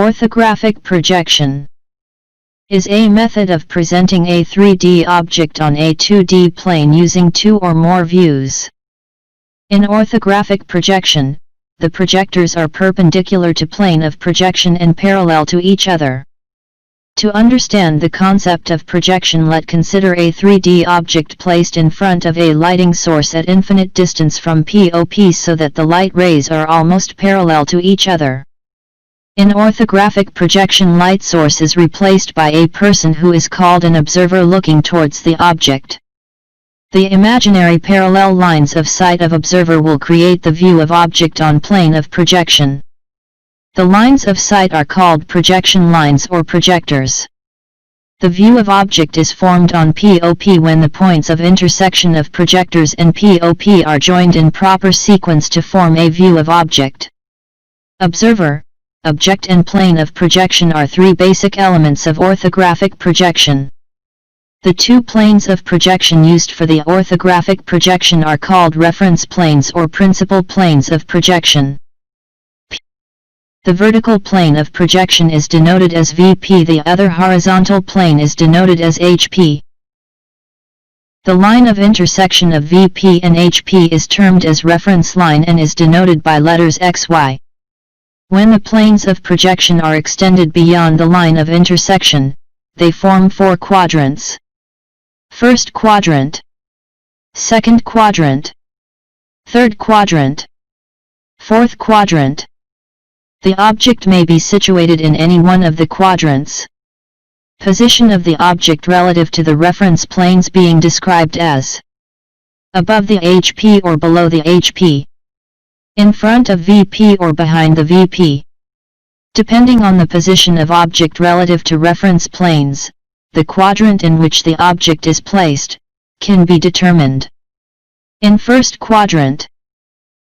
Orthographic projection is a method of presenting a 3D object on a 2D plane using two or more views. In orthographic projection, the projectors are perpendicular to plane of projection and parallel to each other. To understand the concept of projection, let's consider a 3D object placed in front of a lighting source at infinite distance from POP so that the light rays are almost parallel to each other. In orthographic projection, light source is replaced by a person who is called an observer looking towards the object. The imaginary parallel lines of sight of observer will create the view of object on plane of projection. The lines of sight are called projection lines or projectors. The view of object is formed on POP when the points of intersection of projectors and POP are joined in proper sequence to form a view of object. Observer, object and plane of projection are three basic elements of orthographic projection. The two planes of projection used for the orthographic projection are called reference planes or principal planes of projection. The vertical plane of projection is denoted as VP, the other horizontal plane is denoted as HP. The line of intersection of VP and HP is termed as reference line and is denoted by letters XY. When the planes of projection are extended beyond the line of intersection, they form four quadrants. First quadrant, second quadrant, third quadrant, fourth quadrant. The object may be situated in any one of the quadrants. Position of the object relative to the reference planes being described as above the HP or below the HP, in front of VP or behind the VP. Depending on the position of object relative to reference planes, the quadrant in which the object is placed can be determined. In first quadrant,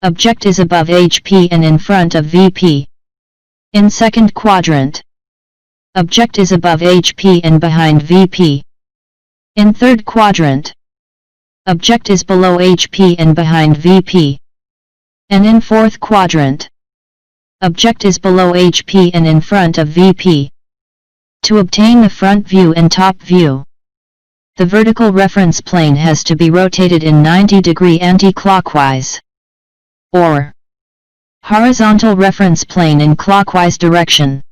object is above HP and in front of VP. In second quadrant, object is above HP and behind VP. In third quadrant, object is below HP and behind VP. And in fourth quadrant, object is below HP and in front of VP. To obtain the front view and top view, the vertical reference plane has to be rotated in 90-degree anti-clockwise, or horizontal reference plane in clockwise direction.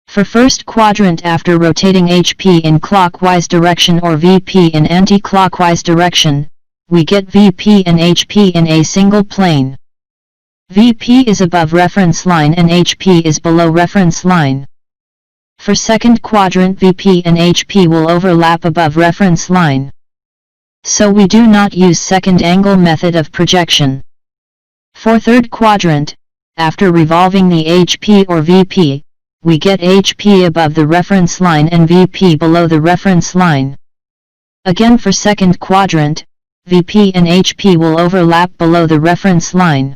For first quadrant, after rotating HP in clockwise direction or VP in anti-clockwise direction, we get VP and HP in a single plane. VP is above reference line and HP is below reference line. For second quadrant, VP and HP will overlap above reference line. So we do not use second angle method of projection. For third quadrant, after revolving the HP or VP, we get HP above the reference line and VP below the reference line. Again, for second quadrant, VP and HP will overlap below the reference line.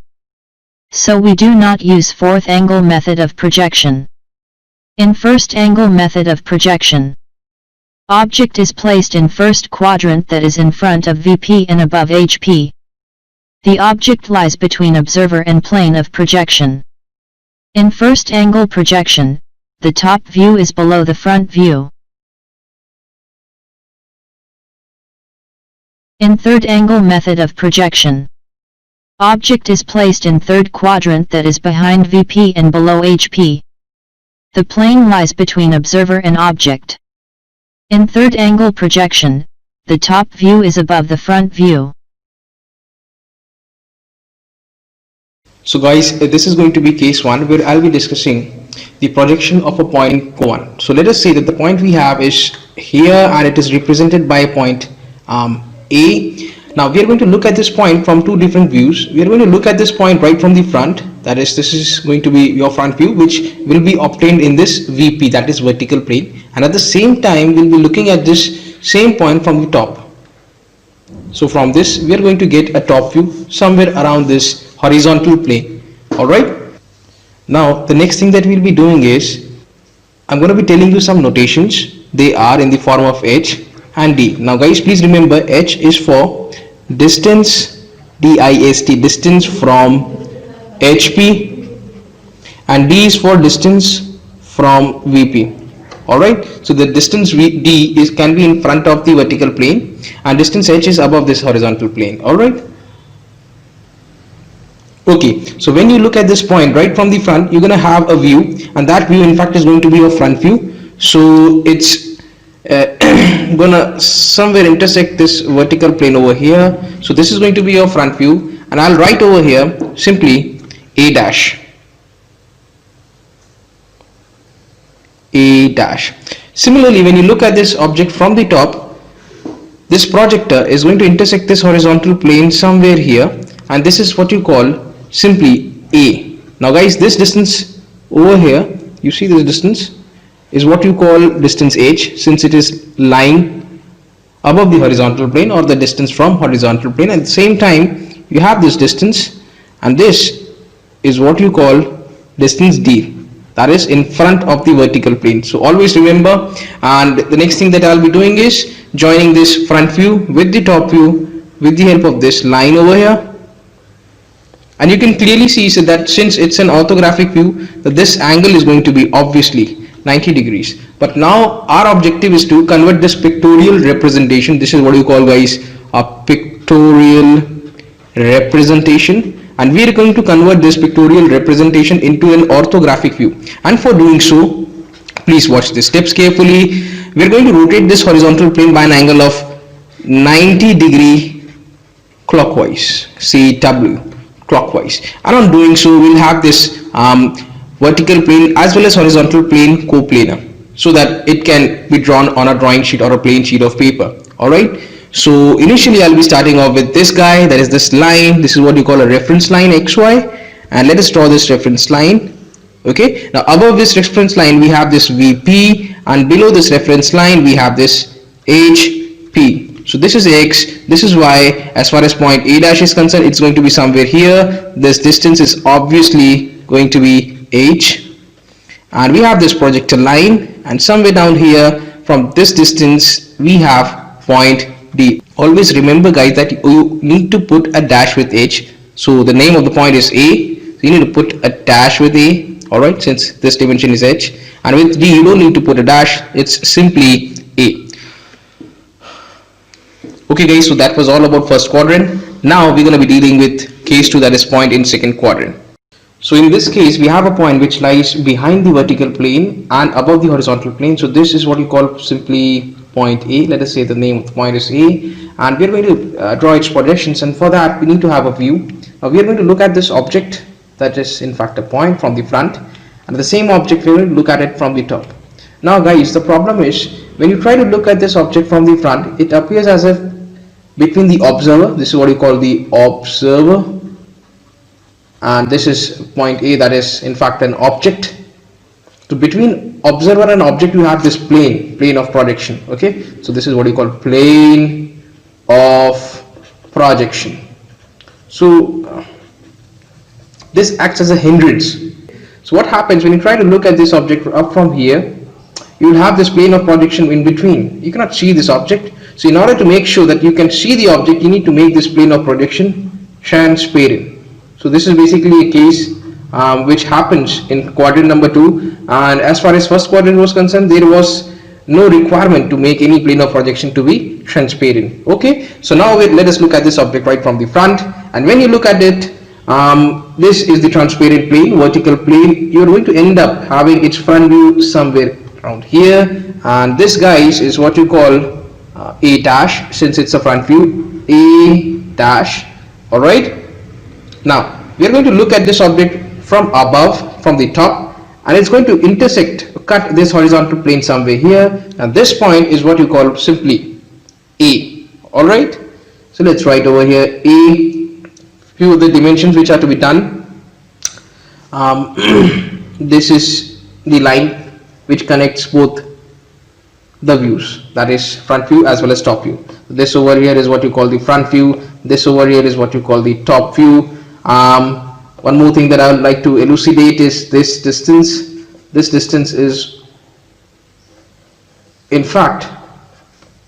So we do not use fourth angle method of projection. In first angle method of projection, object is placed in first quadrant, that is in front of VP and above HP. The object lies between observer and plane of projection. In first angle projection, the top view is below the front view. In third angle method of projection, object is placed in third quadrant, that is behind VP and below HP. The plane lies between observer and object. In third angle projection, the top view is above the front view. So guys, this is going to be case 1 where I'll be discussing the projection of a point 1. So let us say that the point we have is here and it is represented by a point A. Now we are going to look at this point from two different views. We are going to look at this point right from the front, that is, this is going to be your front view, which will be obtained in this VP, that is vertical plane, and at the same time we'll be looking at this same point from the top. So from this we are going to get a top view somewhere around this horizontal plane. Alright, now the next thing that we'll be doing is I'm going to be telling you some notations. They are in the form of H and D. Now guys, please remember, H is for distance, DIST, distance from HP, and D is for distance from VP. Alright, so the distance D can be in front of the vertical plane, and distance H is above this horizontal plane. Alright. Okay, so when you look at this point right from the front, you're going to have a view, and that view in fact is going to be your front view. So it's gonna somewhere intersect this vertical plane over here. So this is going to be your front view, and I'll write over here simply A dash. A dash. Similarly, when you look at this object from the top, this projector is going to intersect this horizontal plane somewhere here, and this is what you call simply A. Now guys, this distance over here, you see this distance is what you call distance H, since it is lying above the horizontal plane, or the distance from horizontal plane. At the same time, you have this distance, and this is what you call distance D, that is in front of the vertical plane. So always remember, and the next thing that I'll be doing is joining this front view with the top view with the help of this line over here. And you can clearly see so that since it's an orthographic view, that this angle is going to be obviously 90 degrees. But now our objective is to convert this pictorial representation. This is what you call, guys, a pictorial representation, and we are going to convert this pictorial representation into an orthographic view. And for doing so, please watch the steps carefully. We are going to rotate this horizontal plane by an angle of 90 degree clockwise, CW clockwise, and on doing so we'll have this vertical plane as well as horizontal plane coplanar, so that it can be drawn on a drawing sheet or a plain sheet of paper. Alright, so initially I'll be starting off with this guy, that is this line. This is what you call a reference line XY, and let us draw this reference line. Okay, now above this reference line we have this VP, and below this reference line we have this HP. So this is X, this is Y. As far as point A dash is concerned, it's going to be somewhere here. This distance is obviously going to be H, and we have this projector line, and somewhere down here from this distance we have point D. Always remember, guys, that you need to put a dash with H. So the name of the point is A, so you need to put a dash with A. Alright, since this dimension is H, and with D you don't need to put a dash, it's simply A. Okay guys, so that was all about first quadrant. Now we're going to be dealing with case 2, that is point in second quadrant. So in this case we have a point which lies behind the vertical plane and above the horizontal plane. So this is what you call simply point A. Let us say the name of the point is A, and we are going to draw its projections, and for that we need to have a view. Now we are going to look at this object, that is in fact a point, from the front, and the same object we will look at it from the top. Now guys, the problem is when you try to look at this object from the front, it appears as if between the observer, this is what you call the observer, and this is point A, that is in fact an object. So between observer and object you have this plane of projection. Okay, so this is what you call plane of projection. So this acts as a hindrance. So what happens when you try to look at this object up from here, you will have this plane of projection in between. You cannot see this object. So in order to make sure that you can see the object, you need to make this plane of projection transparent. So this is basically a case which happens in quadrant number 2, and as far as first quadrant was concerned, there was no requirement to make any plane of projection to be transparent. Okay, so now let us look at this object right from the front, and when you look at it, this is the transparent plane, vertical plane. You are going to end up having its front view somewhere around here, and this, guys, is what you call A dash, since it's a front view, A dash. Alright, now we are going to look at this object from above, from the top, and it's going to intersect, cut this horizontal plane somewhere here, and this point is what you call simply A. Alright, so let's write over here A. Few of the dimensions which are to be done. This is the line which connects both the views, that is front view as well as top view. This over here is what you call the front view, this over here is what you call the top view. One more thing that I would like to elucidate is this distance. This distance is in fact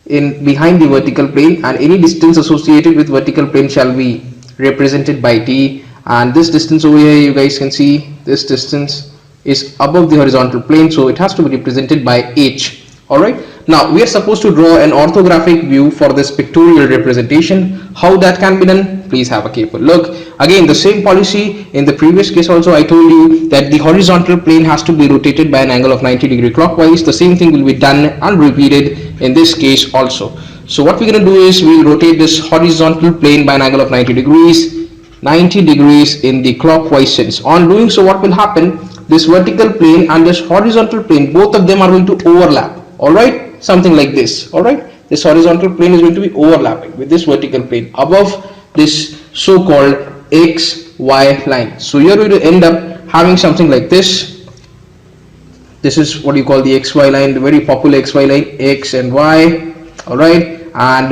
in behind the vertical plane, and any distance associated with vertical plane shall be represented by D, and this distance over here, you guys can see this distance is above the horizontal plane, so it has to be represented by H. Alright, now we are supposed to draw an orthographic view for this pictorial representation. How that can be done? Please have a careful look. Again, the same policy in the previous case also I told you that the horizontal plane has to be rotated by an angle of 90 degree clockwise. The same thing will be done and repeated in this case also. So what we're going to do is we'll rotate this horizontal plane by an angle of 90 degrees in the clockwise sense. On doing so, what will happen? This vertical plane and this horizontal plane, both of them are going to overlap. Alright, something like this. Alright, this horizontal plane is going to be overlapping with this vertical plane above this so-called XY line. So you're going to end up having something like this. This is what you call the XY line, the very popular XY line, X and Y. Alright, and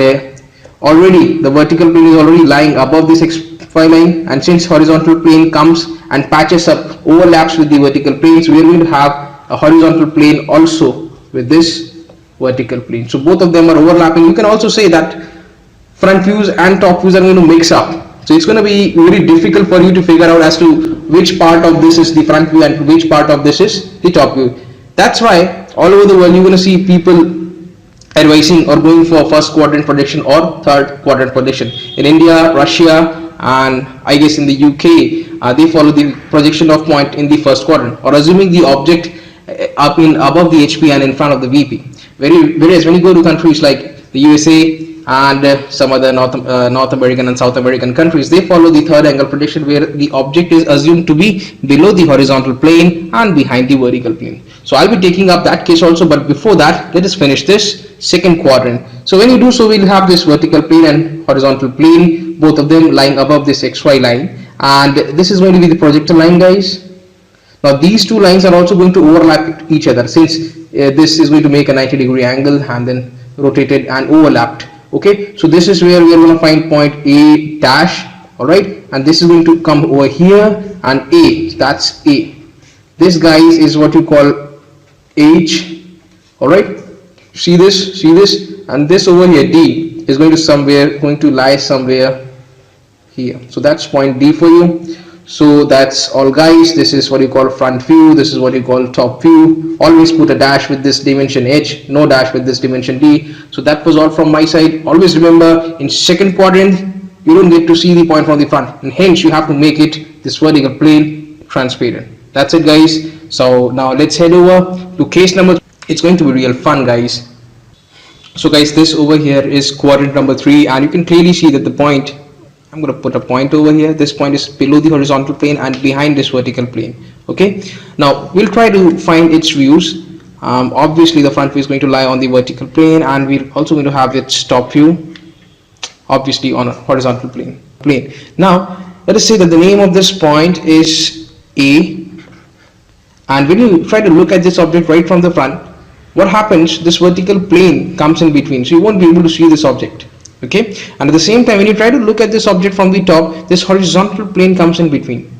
already the vertical plane is already lying above this XY line, and since horizontal plane comes and patches up, overlaps with the vertical plane, so we are going to have a horizontal plane also with this vertical plane. So both of them are overlapping. You can also say that front views and top views are going to mix up. So it's going to be very difficult for you to figure out as to which part of this is the front view and which part of this is the top view. That's why all over the world you're going to see people advising or going for first quadrant projection or third quadrant projection. In India, Russia, and I guess in the UK, they follow the projection of point in the first quadrant, or assuming the object up in above the HP and in front of the VP. Whereas when you go to countries like the USA and some other North American and South American countries, they follow the third angle projection, where the object is assumed to be below the horizontal plane and behind the vertical plane. So I'll be taking up that case also, but before that, let us finish this second quadrant. So when you do so, we'll have this vertical plane and horizontal plane, both of them lying above this XY line, and this is going to be the projector line, guys. Now these two lines are also going to overlap each other, since this is going to make a 90-degree angle and then rotated and overlapped. Okay, so this is where we are going to find point A dash. Alright, and this is going to come over here, and A, that's A. This, guys, is what you call H. Alright, see this, and this over here, D, is going to lie somewhere here. So that's point D for you. So that's all, guys. This is what you call front view, this is what you call top view. Always put a dash with this dimension H, no dash with this dimension D. So that was all from my side. Always remember, in second quadrant you don't get to see the point from the front, and hence you have to make it this vertical plane transparent. That's it, guys. So now let's head over to case number. It's going to be real fun, guys. So guys, this over here is quadrant number 3, and you can clearly see that the point, I'm going to put a point over here, this point is below the horizontal plane and behind this vertical plane. Okay, now we'll try to find its views. Obviously the front view is going to lie on the vertical plane, and we're also going to have its top view obviously on a horizontal plane. Now let us say that the name of this point is A, and when you try to look at this object right from the front, what happens, this vertical plane comes in between, so you won't be able to see this object. Okay, and at the same time when you try to look at this object from the top, this horizontal plane comes in between.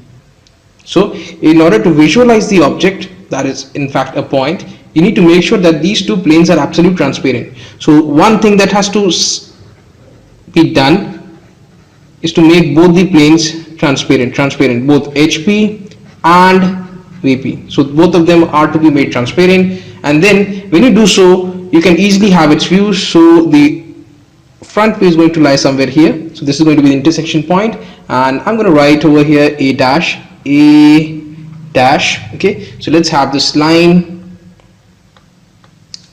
So in order to visualize the object, that is in fact a point, you need to make sure that these two planes are absolutely transparent. So one thing that has to be done is to make both the planes transparent, both HP and VP. So both of them are to be made transparent, and then when you do so, you can easily have its views. So the front view is going to lie somewhere here, so this is going to be the intersection point, and I'm going to write over here A dash. Okay, so let's have this line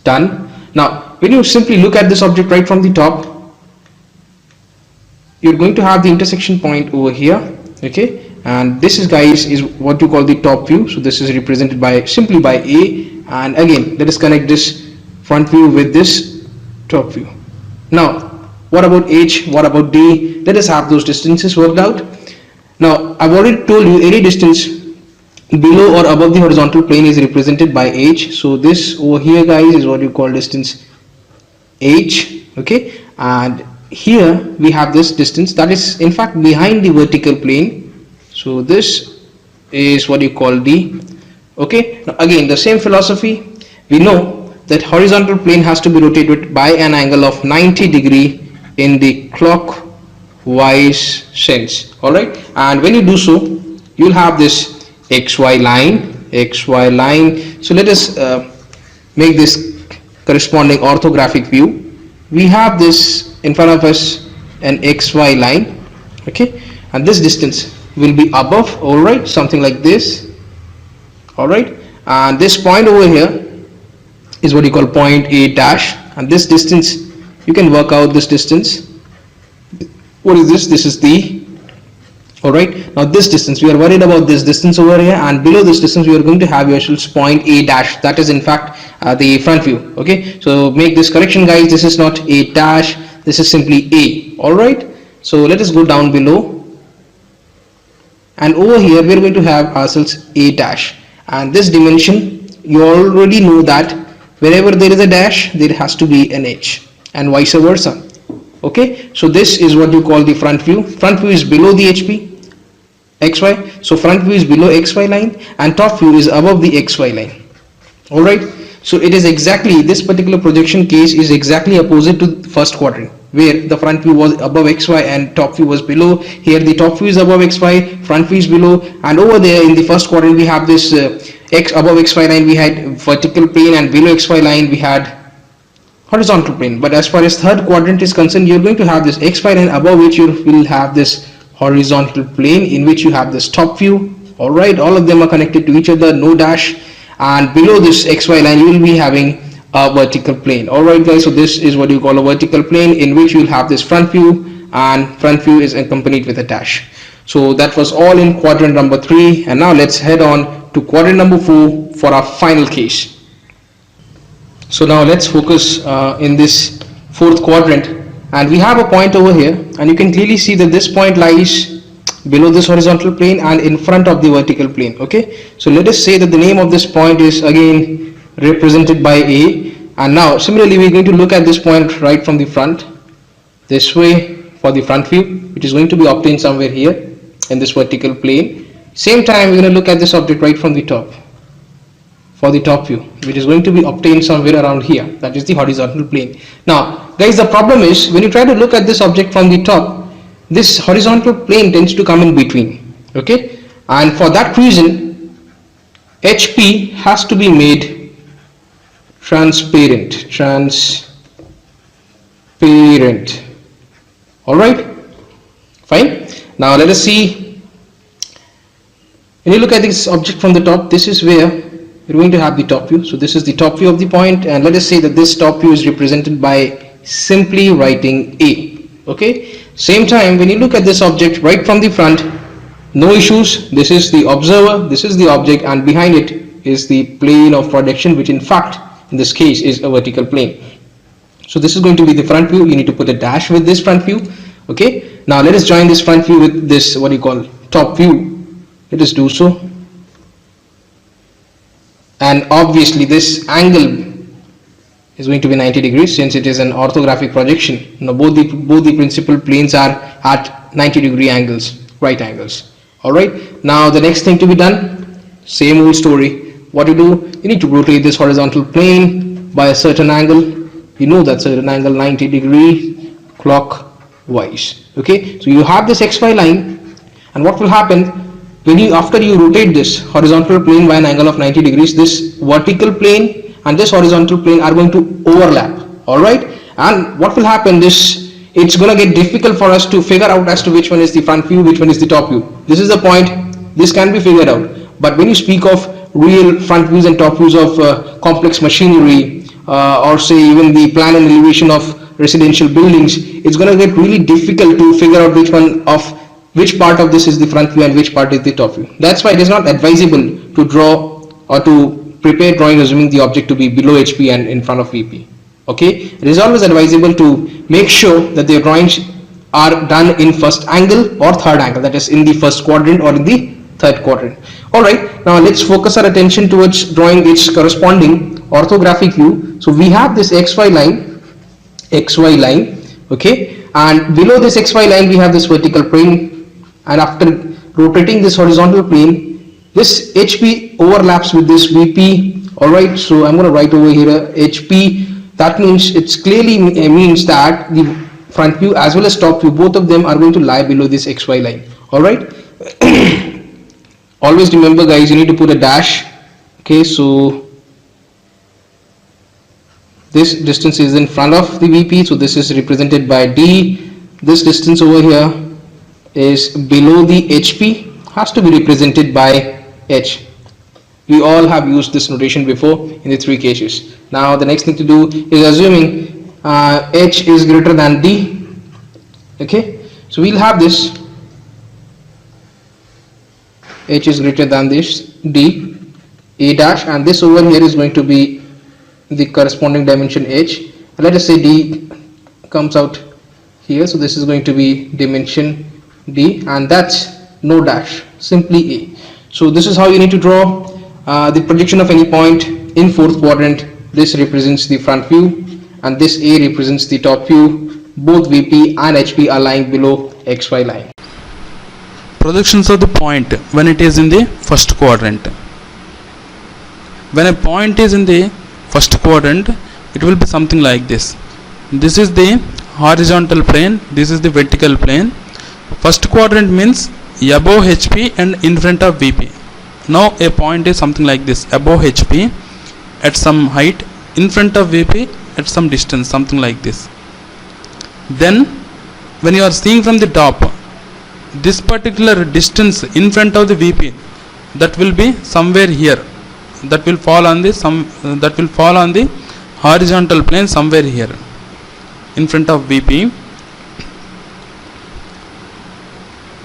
done. Now when you simply look at this object right from the top, you're going to have the intersection point over here. Okay, and this is, guys, is what you call the top view. So this is represented by simply by A, and again let us connect this front view with this top view. Now what about H, what about D? Let us have those distances worked out. Now I've already told you any distance below or above the horizontal plane is represented by H. So this over here, guys, is what you call distance H. Okay, and here we have this distance that is in fact behind the vertical plane. So this is what you call D. Okay, now again the same philosophy. We know that horizontal plane has to be rotated by an angle of 90 degree in the clockwise sense. Alright, and when you do so, you'll have this XY line, XY line. So let us make this corresponding orthographic view. We have this in front of us, an XY line, okay, and this distance will be above, all right, something like this, all right, and this point over here is what you call point A dash, and this distance, you can work out this distance. What is this? This is the, all right, now this distance, we are worried about this distance over here, and below this distance we are going to have yourselves point A dash, that is in fact the front view. Okay, so make this correction, guys, this is not A dash, this is simply A. All right, so let us go down below, and over here we are going to have ourselves A dash, and this dimension, you already know that wherever there is a dash there has to be an H, and vice versa. Okay, so this is what you call the front view. Front view is below the HP XY, so front view is below XY line, and top view is above the XY line. All right, so it is exactly, this particular projection case is exactly opposite to the first quadrant, where the front view was above XY and top view was below. Here the top view is above XY, front view is below, and over there in the first quadrant we have this X above XY line we had vertical plane, and below XY line we had horizontal plane. But as far as third quadrant is concerned, you're going to have this XY line, above which you will have this horizontal plane, in which you have this top view. All right, all of them are connected to each other, no dash, and below this XY line you will be having a vertical plane. All right, guys, so this is what you call a vertical plane, in which you will have this front view, and front view is accompanied with a dash. So that was all in quadrant number 3, and now let's head on to quadrant number 4 for our final case. So now let's focus in this fourth quadrant, and we have a point over here, and you can clearly see that this point lies below this horizontal plane and in front of the vertical plane. Okay, so let us say that the name of this point is again represented by A, and now similarly we're going to look at this point right from the front this way for the front view, which is going to be obtained somewhere here in this vertical plane. Same time we're going to look at this object right from the top for the top view, which is going to be obtained somewhere around here, that is the horizontal plane. Now guys, the problem is when you try to look at this object from the top, this horizontal plane tends to come in between. Okay, and for that reason HP has to be made transparent. All right, fine. Now let us see, when you look at this object from the top, this is where you're going to have the top view. So this is the top view of the point, and let us say that this top view is represented by simply writing A. Okay, same time when you look at this object right from the front, no issues, this is the observer, this is the object, and behind it is the plane of projection, which in fact in this case is a vertical plane. So this is going to be the front view. You need to put a dash with this front view. Okay, now let us join this front view with this, what you call, top view. Let us do so, and obviously this angle is going to be 90 degrees since it is an orthographic projection. Now both the principal planes are at 90 degree angles, right angles. All right, now the next thing to be done, same old story. What you do, you need to rotate this horizontal plane by a certain angle. You know that certain angle, 90 degree clockwise. Okay, so you have this XY line, and what will happen when you, after you rotate this horizontal plane by an angle of 90 degrees, this vertical plane and this horizontal plane are going to overlap. All right, and what will happen, this, it's going to get difficult for us to figure out as to which one is the front view, which one is the top view. This is the point, this can be figured out, but when you speak of real front views and top views of complex machinery, or say even the plan and elevation of residential buildings, it's going to get really difficult to figure out which part of this is the front view and which part is the top view. That's why it is not advisable to draw or to prepare drawing assuming the object to be below HP and in front of VP. Okay, it is always advisable to make sure that the drawings are done in first angle or third angle, that is in the first quadrant or in the third quadrant. All right, now let's focus our attention towards drawing its corresponding orthographic view. So we have this XY line, okay, and below this XY line we have this vertical plane, and after rotating this horizontal plane, this HP overlaps with this VP. All right, so I'm going to write over here HP. That means it's clearly means that the front view as well as top view, both of them are going to lie below this XY line. All right. Always remember, guys, you need to put a dash Okay, so this distance is in front of the VP, so this is represented by D. This distance over here is below the HP, has to be represented by H. We all have used this notation before in the three cases. Now the next thing to do is assuming H is greater than D. Okay, so we'll have this H is greater than this D, A dash, and this over here is going to be the corresponding dimension H. Let us say D comes out here, so this is going to be dimension D, and that's no dash, simply A. So this is how you need to draw the projection of any point in fourth quadrant. This represents the front view and this A represents the top view. Both VP and HP are lying below XY line. Projections of the point when it is in the first quadrant. When a point is in the first quadrant, it will be something like this. This is the horizontal plane, this is the vertical plane. First quadrant means above HP and in front of VP. Now a point is something like this, above HP at some height, in front of VP at some distance, something like this. Then when you are seeing from the top, this particular distance in front of the VP, that will be somewhere here, that will fall on the horizontal plane somewhere here in front of VP.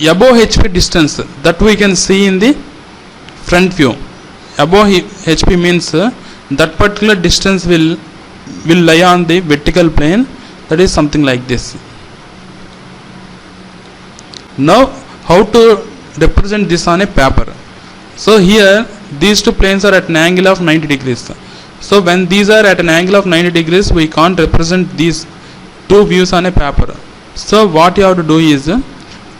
Above HP distance that we can see in the front view. Above HP means that particular distance will lie on the vertical plane, that is something like this. Now how to represent this on a paper? So here these two planes are at an angle of 90 degrees. So when these are at an angle of 90 degrees, we can't represent these two views on a paper. So what you have to do is,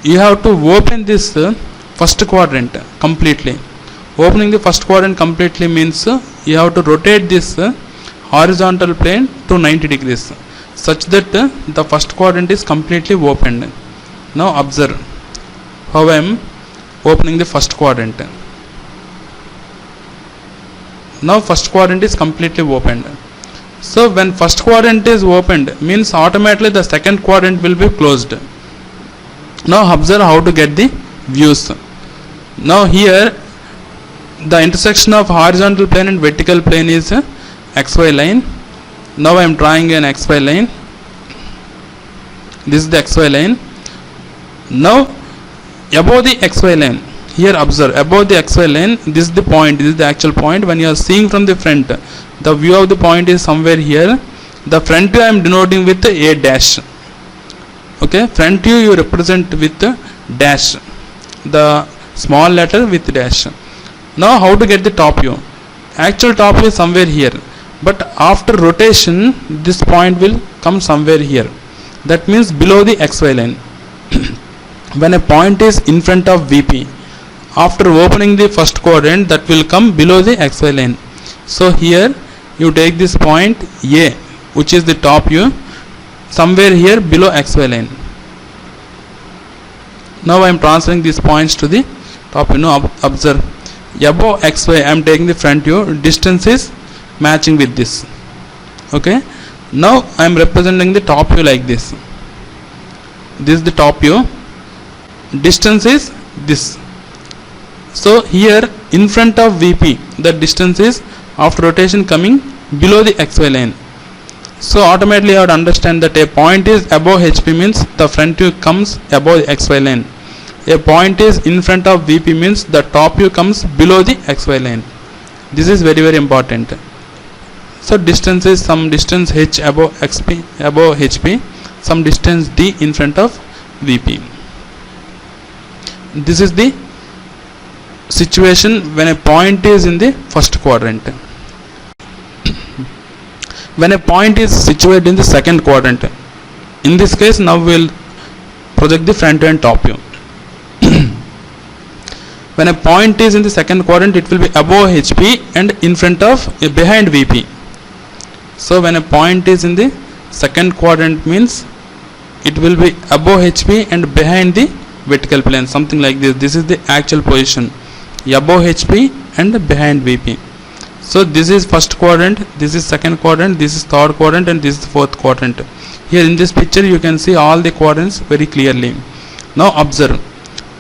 you have to open this first quadrant completely. Opening the first quadrant completely means you have to rotate this horizontal plane to 90 degrees such that the first quadrant is completely opened. Now observe how I am opening the first quadrant. Now first quadrant is completely opened. So when first quadrant is opened means automatically the second quadrant will be closed. Now observe how to get the views. Now here the intersection of horizontal plane and vertical plane is XY line. Now I am drawing an XY line. This is the XY line. Now above the XY line, here observe, above the XY line, this is the point, this is the actual point. When you are seeing from the front, the view of the point is somewhere here. The front view I am denoting with A dash. Okay, front view you represent with dash, the small letter with dash. Now how to get the top view? Actual top view is somewhere here, but after rotation this point will come somewhere here. That means below the XY line. When a point is in front of VP, after opening the first quadrant, that will come below the XY line. So here you take this point A, which is the top view, somewhere here below XY line. Now I am transferring these points to the top view. Now observe, above XY I am taking the front view, distance is matching with this. Okay, now I am representing the top view like this. This is the top view, distance is this. So here in front of VP the distance is after rotation coming below the XY line. So automatically you have to understand that a point is above HP means the front view comes above the XY line. A point is in front of VP means the top view comes below the XY line. This is very, very important. So distance is some distance H above HP, some distance D in front of VP. This is the situation when a point is in the first quadrant. When a point is situated in the second quadrant, in this case now we will project the front and top view. When a point is in the second quadrant, it will be above HP and in front of behind VP. So when a point is in the second quadrant means it will be above HP and behind the vertical plane, something like this. This is the actual position, above HP and behind VP. So this is first quadrant, this is second quadrant, this is third quadrant, and this is fourth quadrant. Here in this picture you can see all the quadrants very clearly. Now observe,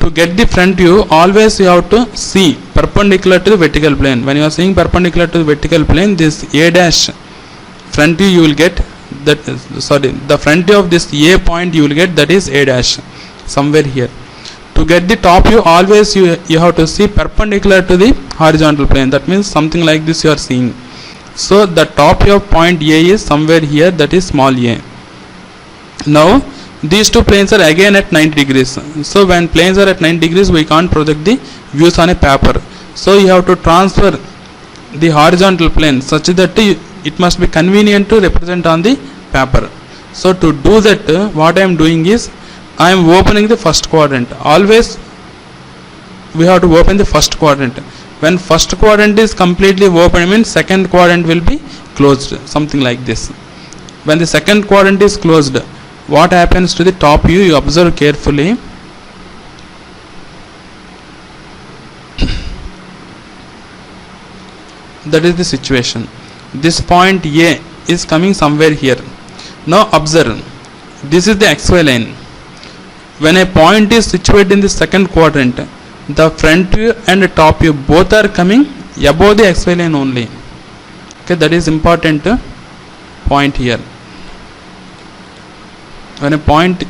to get the front view always you have to see perpendicular to the vertical plane. When you are seeing perpendicular to the vertical plane, this A dash front view you will get that, the front view of this A point you will get, that is A dash somewhere here. To get the top view always you have to see perpendicular to the horizontal plane. That means something like this you are seeing. So the top view of point A is somewhere here, that is small a. Now these two planes are again at 90 degrees. So when planes are at 90 degrees we can't project the views on a paper. So you have to transfer the horizontal plane such that it must be convenient to represent on the paper. So to do that, what I am doing is I am opening the first quadrant. Always we have to open the first quadrant. When first quadrant is completely open, means second quadrant will be closed, something like this. When the second quadrant is closed, what happens to the top view? You observe carefully. That is the situation. This point A is coming somewhere here. Now observe, this is the XY line. When a point is situated in the second quadrant, the front view and the top view both are coming above the XY line only. Okay, that is important point here. When a point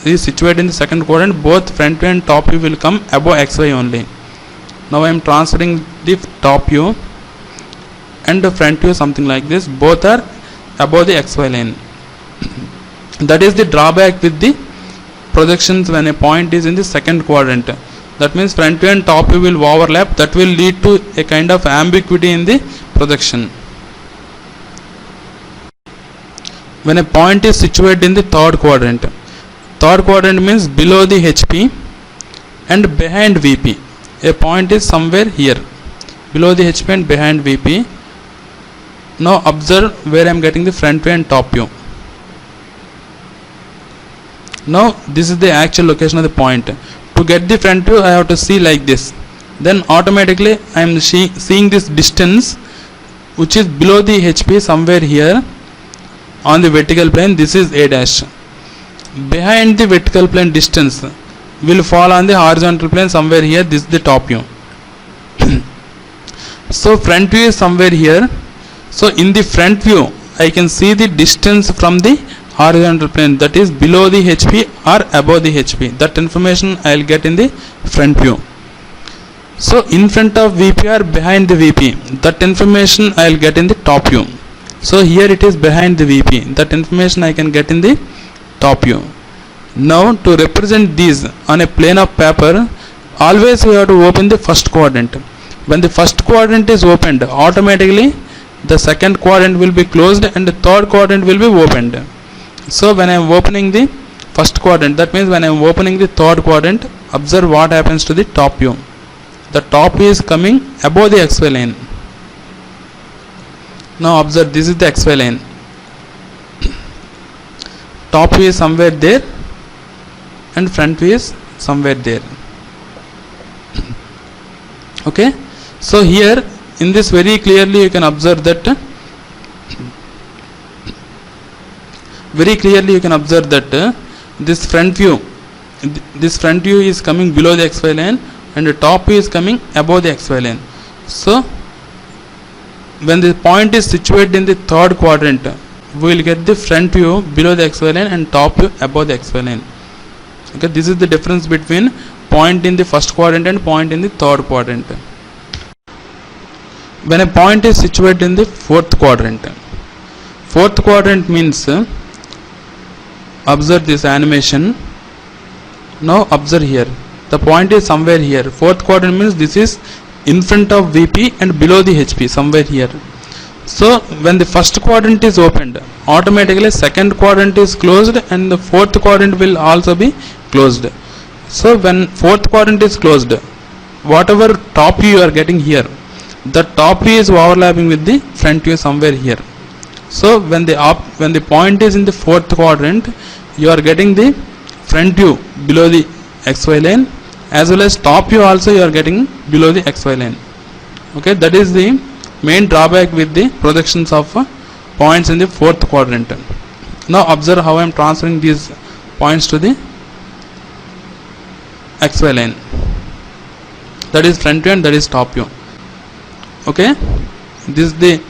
is situated in the second quadrant, both front view and top view will come above XY only. Now I am transferring the top view and the front view, something like this. Both are above the XY line. That is the drawback with the projections when a point is in the second quadrant. That means front view and top view will overlap. That will lead to a kind of ambiguity in the projection. When a point is situated in the third quadrant means below the HP and behind VP. A point is somewhere here, below the HP and behind VP. Now observe where I am getting the front view and top view. Now this is the actual location of the point. To get the front view I have to see like this. Then automatically I am seeing this distance which is below the HP somewhere here on the vertical plane. This is A dash. Behind the vertical plane distance will fall on the horizontal plane somewhere here. This is the top view. So front view is somewhere here. So in the front view I can see the distance from the horizontal plane, that is below the HP or above the HP. That information I will get in the front view. So in front of VP or behind the VP, that information I will get in the top view. So here it is behind the VP. That information I can get in the top view. Now to represent these on a plane of paper, always we have to open the first quadrant. When the first quadrant is opened, automatically the second quadrant will be closed and the third quadrant will be opened. So when I am opening the first quadrant, that means when I am opening the third quadrant, observe what happens to the top view. The top view is coming above the XY line. Now observe, this is the XY line. Top view is somewhere there and front view is somewhere there. Okay, so here in this very clearly you can observe that this front view is coming below the XY line and the top view is coming above the XY line. So when the point is situated in the third quadrant, we will get the front view below the XY line and top view above the XY line. Okay, this is the difference between point in the first quadrant and point in the third quadrant. When a point is situated in the fourth quadrant means, observe this animation. Now observe here, the point is somewhere here. Fourth quadrant means this is in front of VP and below the HP, somewhere here. So when the first quadrant is opened, automatically second quadrant is closed and the fourth quadrant will also be closed. So when fourth quadrant is closed, whatever top view you are getting here, the top view is overlapping with the front view somewhere here. So when the point is in the fourth quadrant, you are getting the front view below the XY line, as well as top view also you are getting below the XY line. Okay, that is the main drawback with the projections of points in the fourth quadrant. Now observe how I am transferring these points to the XY line. That is front view and that is top view. Okay, this is the